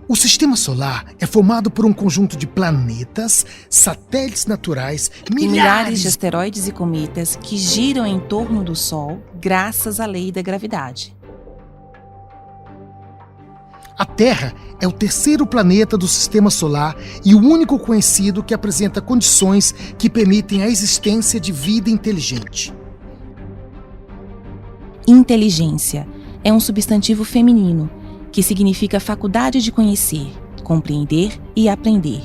O Sistema Solar é formado por um conjunto de planetas, satélites naturais, milhares de asteroides e cometas que giram em torno do Sol graças à lei da gravidade. A Terra é o terceiro planeta do Sistema Solar e o único conhecido que apresenta condições que permitem a existência de vida inteligente. Inteligência é um substantivo feminino que significa faculdade de conhecer, compreender e aprender.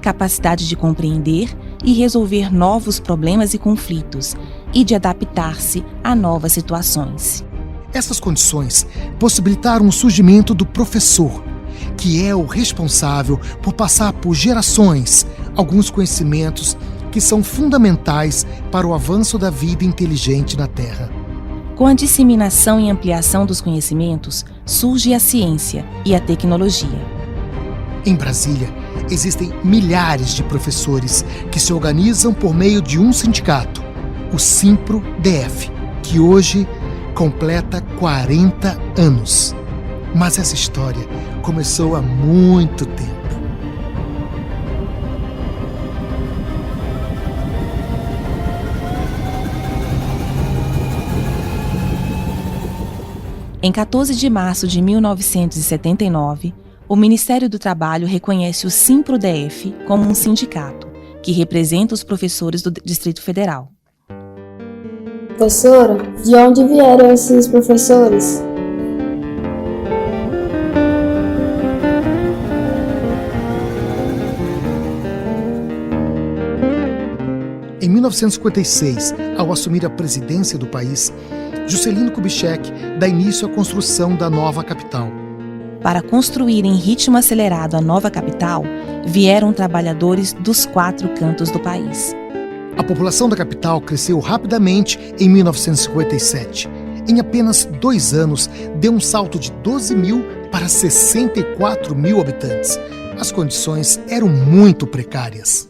Capacidade de compreender e resolver novos problemas e conflitos e de adaptar-se a novas situações. Essas condições possibilitaram o surgimento do professor, que é o responsável por passar por gerações alguns conhecimentos que são fundamentais para o avanço da vida inteligente na Terra. Com a disseminação e ampliação dos conhecimentos, surge a ciência e a tecnologia. Em Brasília, existem milhares de professores que se organizam por meio de um sindicato, o Simpro-DF, que hoje completa 40 anos. Mas essa história começou há muito tempo. Em 14 de março de 1979, o Ministério do Trabalho reconhece o Simpro-DF como um sindicato, que representa os professores do Distrito Federal. Professora, de onde vieram esses professores? Em 1956, ao assumir a presidência do país, Juscelino Kubitschek dá início à construção da nova capital. Para construir em ritmo acelerado a nova capital, vieram trabalhadores dos 4 cantos do país. A população da capital cresceu rapidamente em 1957. Em apenas 2 anos, deu um salto de 12 mil para 64 mil habitantes. As condições eram muito precárias.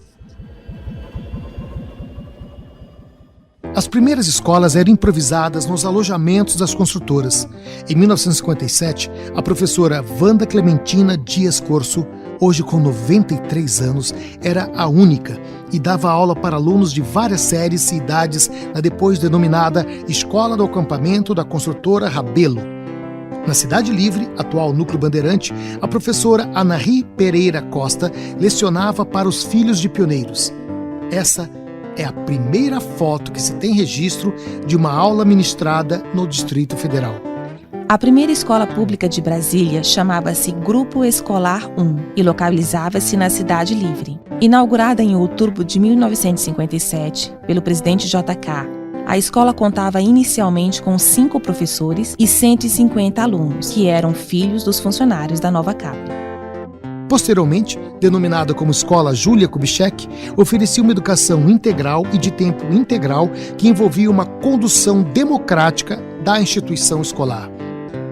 As primeiras escolas eram improvisadas nos alojamentos das construtoras. Em 1957, a professora Wanda Clementina Dias Corso, hoje com 93 anos, era a única e dava aula para alunos de várias séries e idades na depois denominada Escola do Acampamento da Construtora Rabelo. Na Cidade Livre, atual Núcleo Bandeirante, a professora Anahy Pereira Costa lecionava para os filhos de pioneiros. Essa é a primeira foto que se tem registro de uma aula ministrada no Distrito Federal. A primeira escola pública de Brasília chamava-se Grupo Escolar 1 e localizava-se na Cidade Livre. Inaugurada em outubro de 1957 pelo presidente JK, a escola contava inicialmente com 5 professores e 150 alunos, que eram filhos dos funcionários da nova CAP. Posteriormente, denominada como Escola Júlia Kubitschek, oferecia uma educação integral e de tempo integral que envolvia uma condução democrática da instituição escolar.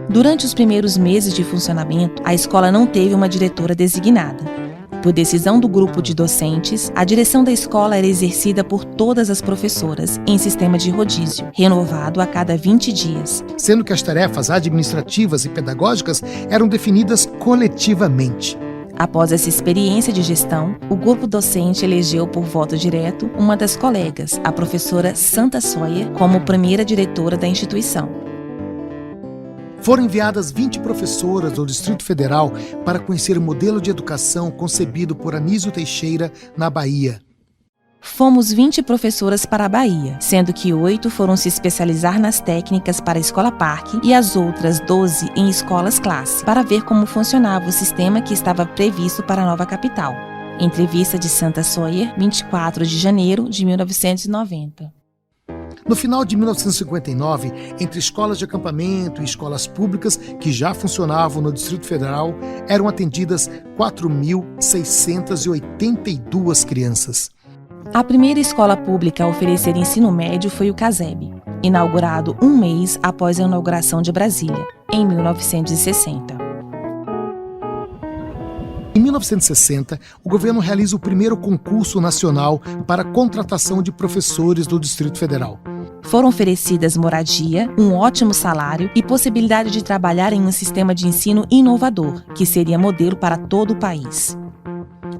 Durante os primeiros meses de funcionamento, a escola não teve uma diretora designada. Por decisão do grupo de docentes, a direção da escola era exercida por todas as professoras em sistema de rodízio, renovado a cada 20 dias. Sendo que as tarefas administrativas e pedagógicas eram definidas coletivamente. Após essa experiência de gestão, o grupo docente elegeu por voto direto uma das colegas, a professora Santa Sawyer, como primeira diretora da instituição. Foram enviadas 20 professoras do Distrito Federal para conhecer o modelo de educação concebido por Anísio Teixeira na Bahia. Fomos 20 professoras para a Bahia, sendo que 8 foram se especializar nas técnicas para a Escola Parque e as outras 12 em escolas classe, para ver como funcionava o sistema que estava previsto para a nova capital. Entrevista de Santa Sawyer, 24 de janeiro de 1990. No final de 1959, entre escolas de acampamento e escolas públicas que já funcionavam no Distrito Federal, eram atendidas 4.682 crianças. A primeira escola pública a oferecer ensino médio foi o CASEB, inaugurado um mês após a inauguração de Brasília, em 1960. Em 1960, o governo realiza o primeiro concurso nacional para a contratação de professores do Distrito Federal. Foram oferecidas moradia, um ótimo salário e possibilidade de trabalhar em um sistema de ensino inovador, que seria modelo para todo o país.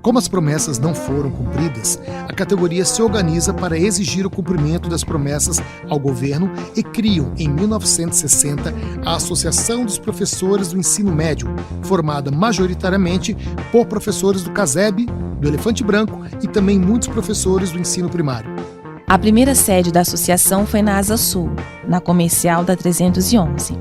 Como as promessas não foram cumpridas, a categoria se organiza para exigir o cumprimento das promessas ao governo e criam, em 1960, a Associação dos Professores do Ensino Médio, formada majoritariamente por professores do CASEB, do Elefante Branco e também muitos professores do ensino primário. A primeira sede da associação foi na Asa Sul, na Comercial da 311.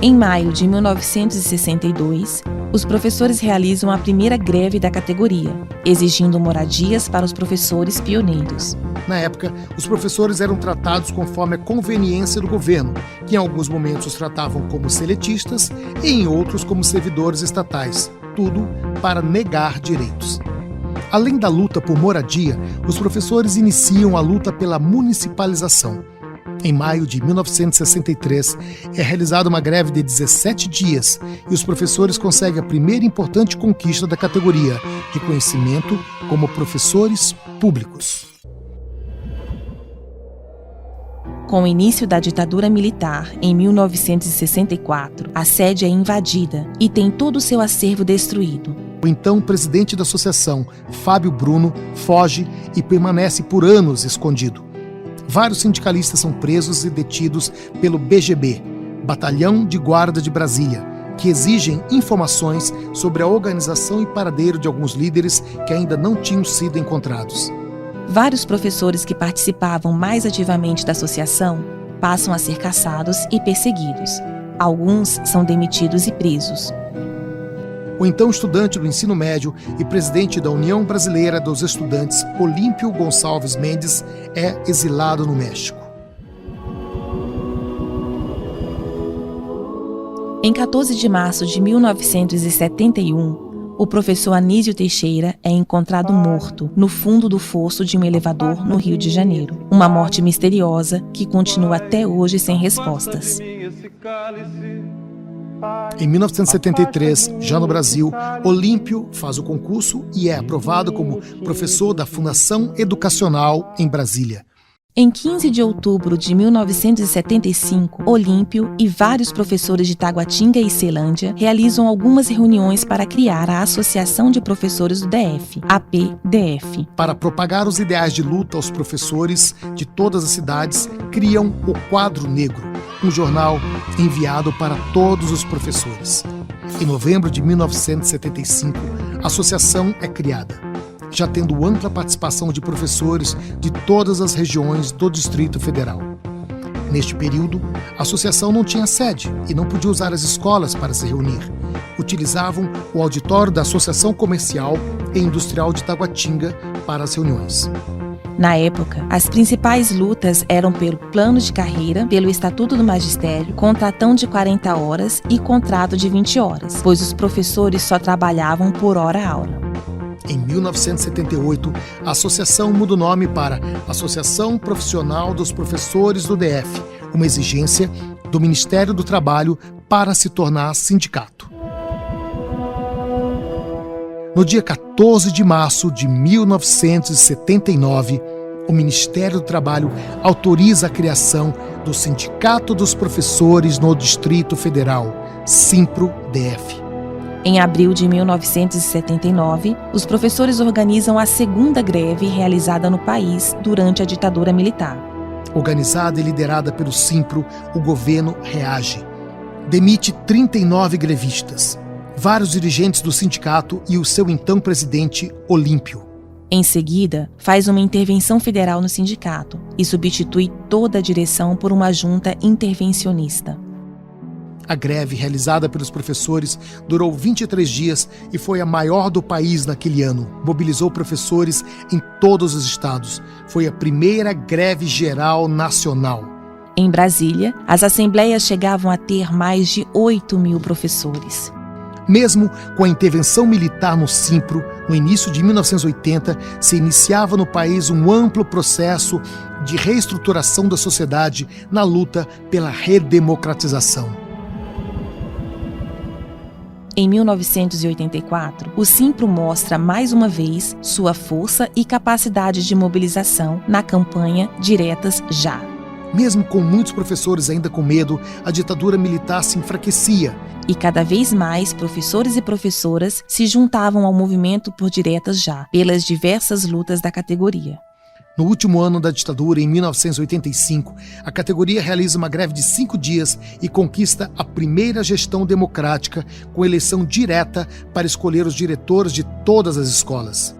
Em maio de 1962, os professores realizam a primeira greve da categoria, exigindo moradias para os professores pioneiros. Na época, os professores eram tratados conforme a conveniência do governo, que em alguns momentos os tratavam como seletistas e em outros como servidores estatais, tudo para negar direitos. Além da luta por moradia, os professores iniciam a luta pela municipalização. Em maio de 1963, é realizada uma greve de 17 dias e os professores conseguem a primeira importante conquista da categoria, reconhecimento como professores públicos. Com o início da ditadura militar, em 1964, a sede é invadida e tem todo o seu acervo destruído. O então presidente da associação, Fábio Bruno, foge e permanece por anos escondido. Vários sindicalistas são presos e detidos pelo BGB, Batalhão de Guarda de Brasília, que exigem informações sobre a organização e paradeiro de alguns líderes que ainda não tinham sido encontrados. Vários professores que participavam mais ativamente da associação passam a ser caçados e perseguidos. Alguns são demitidos e presos. O então estudante do ensino médio e presidente da União Brasileira dos Estudantes, Olímpio Gonçalves Mendes, é exilado no México. Em 14 de março de 1971, o professor Anísio Teixeira é encontrado morto no fundo do fosso de um elevador no Rio de Janeiro. Uma morte misteriosa que continua até hoje sem respostas. Em 1973, já no Brasil, Olímpio faz o concurso e é aprovado como professor da Fundação Educacional em Brasília. Em 15 de outubro de 1975, Olímpio e vários professores de Taguatinga e Ceilândia realizam algumas reuniões para criar a Associação de Professores do DF, APDF. Para propagar os ideais de luta aos professores de todas as cidades, criam o Quadro Negro, um jornal enviado para todos os professores. Em novembro de 1975, a associação é criada, já tendo ampla participação de professores de todas as regiões do Distrito Federal. Neste período, a associação não tinha sede e não podia usar as escolas para se reunir. Utilizavam o auditório da Associação Comercial e Industrial de Taguatinga para as reuniões. Na época, as principais lutas eram pelo plano de carreira, pelo Estatuto do Magistério, contratão de 40 horas e contrato de 20 horas, pois os professores só trabalhavam por hora-aula. Em 1978, a associação muda o nome para Associação Profissional dos Professores do DF, uma exigência do Ministério do Trabalho para se tornar sindicato. No dia 14 de março de 1979, o Ministério do Trabalho autoriza a criação do Sindicato dos Professores no Distrito Federal, SIMPRO-DF. Em abril de 1979, os professores organizam a segunda greve realizada no país durante a ditadura militar. Organizada e liderada pelo SIMPRO, o governo reage. Demite 39 grevistas, vários dirigentes do sindicato e o seu então presidente, Olímpio. Em seguida, faz uma intervenção federal no sindicato e substitui toda a direção por uma junta intervencionista. A greve realizada pelos professores durou 23 dias e foi a maior do país naquele ano. Mobilizou professores em todos os estados. Foi a primeira greve geral nacional. Em Brasília, as assembleias chegavam a ter mais de 8.000 professores. Mesmo com a intervenção militar no SIMPRO, no início de 1980, se iniciava no país um amplo processo de reestruturação da sociedade na luta pela redemocratização. Em 1984, o SIMPRO mostra mais uma vez sua força e capacidade de mobilização na campanha Diretas Já. Mesmo com muitos professores ainda com medo, a ditadura militar se enfraquecia. E cada vez mais professores e professoras se juntavam ao movimento por diretas já, pelas diversas lutas da categoria. No último ano da ditadura, em 1985, a categoria realiza uma greve de 5 dias e conquista a primeira gestão democrática com eleição direta para escolher os diretores de todas as escolas.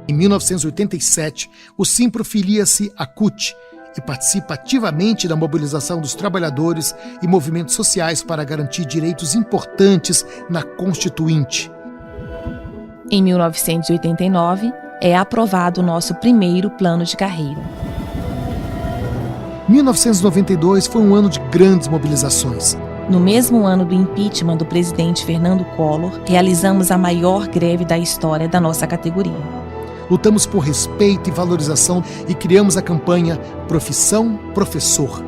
Em 1987, o Simpro filia-se à CUT e participa ativamente da mobilização dos trabalhadores e movimentos sociais para garantir direitos importantes na Constituinte. Em 1989, é aprovado o nosso primeiro plano de carreira. 1992 foi um ano de grandes mobilizações. No mesmo ano do impeachment do presidente Fernando Collor, realizamos a maior greve da história da nossa categoria. Lutamos por respeito e valorização e criamos a campanha Profissão Professor.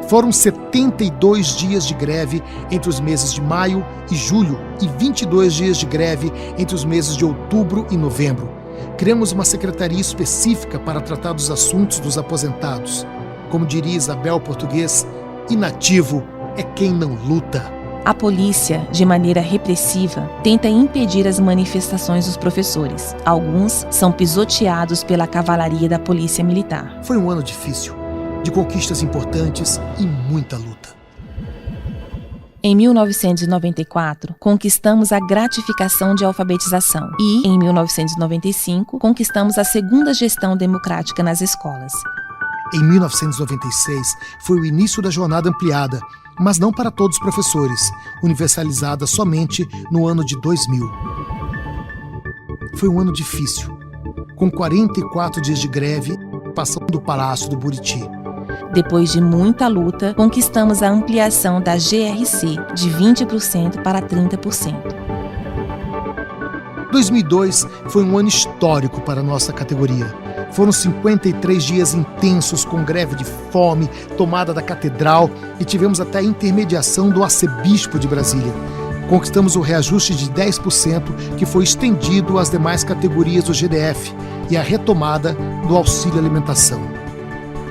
Foram 72 dias de greve entre os meses de maio e julho e 22 dias de greve entre os meses de outubro e novembro. Criamos uma secretaria específica para tratar dos assuntos dos aposentados. Como diria Isabel Português, inativo é quem não luta. A polícia, de maneira repressiva, tenta impedir as manifestações dos professores. Alguns são pisoteados pela cavalaria da polícia militar. Foi um ano difícil, de conquistas importantes e muita luta. Em 1994, conquistamos a gratificação de alfabetização e, em 1995, conquistamos a segunda gestão democrática nas escolas. Em 1996, foi o início da jornada ampliada, mas não para todos os professores, universalizada somente no ano de 2000. Foi um ano difícil, com 44 dias de greve, passando do Palácio do Buriti. Depois de muita luta, conquistamos a ampliação da GRC de 20% para 30%. 2002 foi um ano histórico para a nossa categoria. Foram 53 dias intensos com greve de fome, tomada da catedral e tivemos até a intermediação do arcebispo de Brasília. Conquistamos o reajuste de 10% que foi estendido às demais categorias do GDF e a retomada do auxílio alimentação.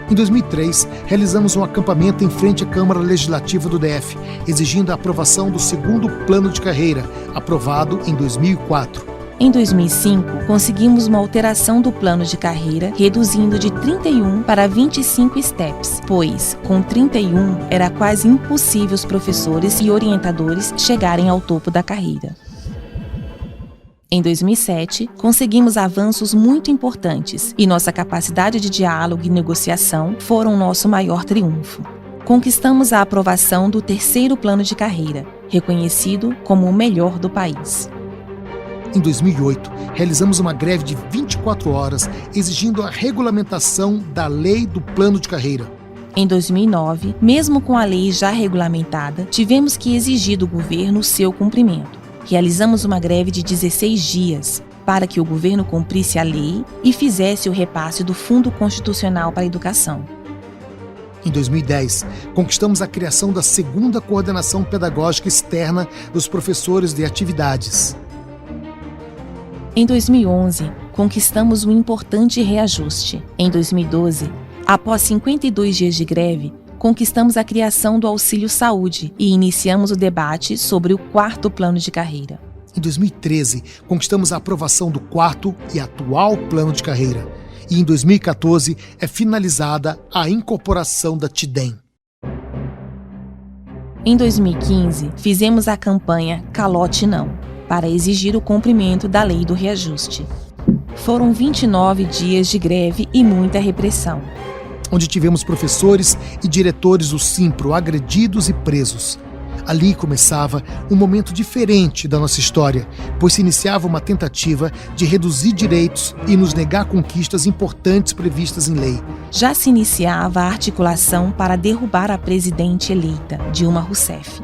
Em 2003, realizamos um acampamento em frente à Câmara Legislativa do DF, exigindo a aprovação do segundo plano de carreira, aprovado em 2004. Em 2005, conseguimos uma alteração do plano de carreira, reduzindo de 31 para 25 steps, pois, com 31, era quase impossível os professores e orientadores chegarem ao topo da carreira. Em 2007, conseguimos avanços muito importantes e nossa capacidade de diálogo e negociação foram nosso maior triunfo. Conquistamos a aprovação do terceiro plano de carreira, reconhecido como o melhor do país. Em 2008, realizamos uma greve de 24 horas exigindo a regulamentação da lei do plano de carreira. Em 2009, mesmo com a lei já regulamentada, tivemos que exigir do governo o seu cumprimento. Realizamos uma greve de 16 dias para que o governo cumprisse a lei e fizesse o repasse do Fundo Constitucional para a Educação. Em 2010, conquistamos a criação da segunda coordenação pedagógica externa dos professores de atividades. Em 2011, conquistamos um importante reajuste. Em 2012, após 52 dias de greve, conquistamos a criação do Auxílio Saúde e iniciamos o debate sobre o quarto plano de carreira. Em 2013, conquistamos a aprovação do quarto e atual plano de carreira. E em 2014, é finalizada a incorporação da TIDEM. Em 2015, fizemos a campanha Calote Não, para exigir o cumprimento da lei do reajuste. Foram 29 dias de greve e muita repressão, onde tivemos professores e diretores do Simpro agredidos e presos. Ali começava um momento diferente da nossa história, pois se iniciava uma tentativa de reduzir direitos e nos negar conquistas importantes previstas em lei. Já se iniciava a articulação para derrubar a presidente eleita, Dilma Rousseff.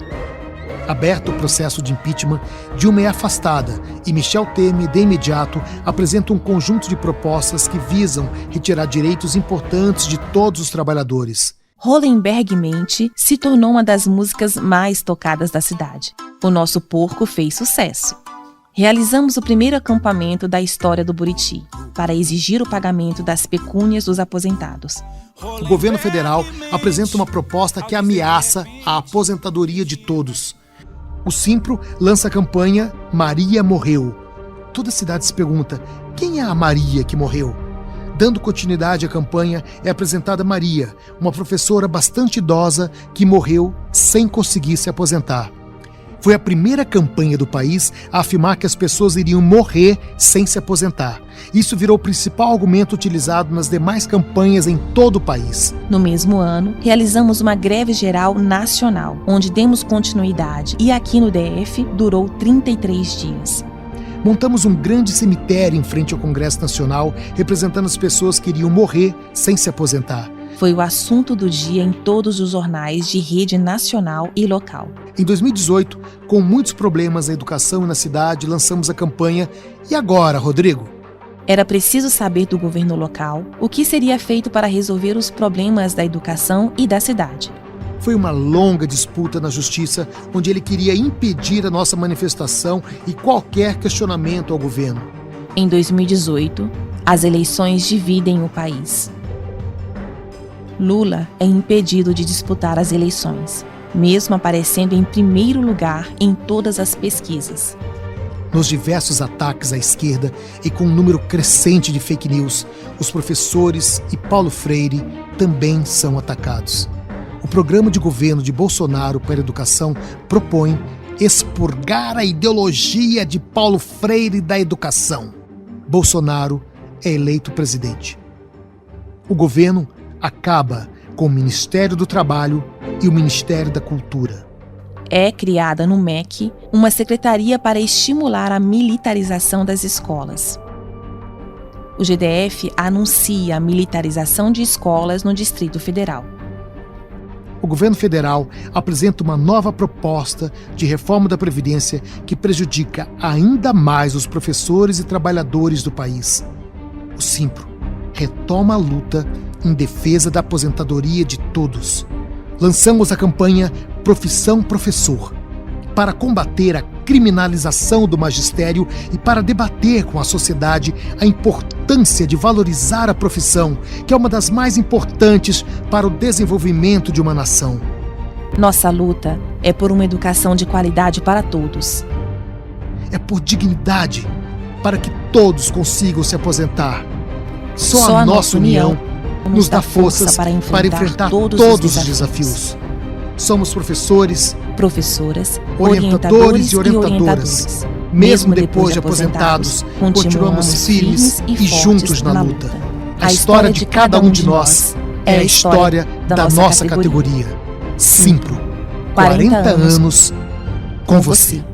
Aberto o processo de impeachment, Dilma é afastada e Michel Temer, de imediato, apresenta um conjunto de propostas que visam retirar direitos importantes de todos os trabalhadores. Hollenberg Mente se tornou uma das músicas mais tocadas da cidade. O Nosso Porco fez sucesso. Realizamos o primeiro acampamento da história do Buriti, para exigir o pagamento das pecúnias dos aposentados. O governo federal apresenta uma proposta que ameaça a aposentadoria de todos. O Simpro lança a campanha Maria Morreu. Toda a cidade se pergunta, quem é a Maria que morreu? Dando continuidade à campanha, é apresentada Maria, uma professora bastante idosa que morreu sem conseguir se aposentar. Foi a primeira campanha do país a afirmar que as pessoas iriam morrer sem se aposentar. Isso virou o principal argumento utilizado nas demais campanhas em todo o país. No mesmo ano, realizamos uma greve geral nacional, onde demos continuidade e aqui no DF durou 33 dias. Montamos um grande cemitério em frente ao Congresso Nacional, representando as pessoas que iriam morrer sem se aposentar. Foi o assunto do dia em todos os jornais de rede nacional e local. Em 2018, com muitos problemas na educação e na cidade, lançamos a campanha E Agora, Rodrigo? Era preciso saber do governo local o que seria feito para resolver os problemas da educação e da cidade. Foi uma longa disputa na justiça, onde ele queria impedir a nossa manifestação e qualquer questionamento ao governo. Em 2018, as eleições dividem o país. Lula é impedido de disputar as eleições, mesmo aparecendo em primeiro lugar em todas as pesquisas. Nos diversos ataques à esquerda e com um número crescente de fake news, os professores e Paulo Freire também são atacados. O programa de governo de Bolsonaro para a educação propõe expurgar a ideologia de Paulo Freire da educação. Bolsonaro é eleito presidente. O governo acaba com o Ministério do Trabalho e o Ministério da Cultura. É criada no MEC uma secretaria para estimular a militarização das escolas. O GDF anuncia a militarização de escolas no Distrito Federal. O governo federal apresenta uma nova proposta de reforma da Previdência que prejudica ainda mais os professores e trabalhadores do país. O Simpro retoma a luta em defesa da aposentadoria de todos. Lançamos a campanha Profissão Professor, para combater a criminalização do magistério e para debater com a sociedade a importância de valorizar a profissão, que é uma das mais importantes para o desenvolvimento de uma nação. Nossa luta é por uma educação de qualidade para todos. É por dignidade, para que todos consigam se aposentar. Só a nossa união nos dá forças para enfrentar todos os desafios. Somos professores, professoras, orientadores e orientadoras. Mesmo depois de aposentados, continuamos firmes e juntos na luta. A história de cada um de nós é a história da nossa categoria. Simpro, 40 anos com você.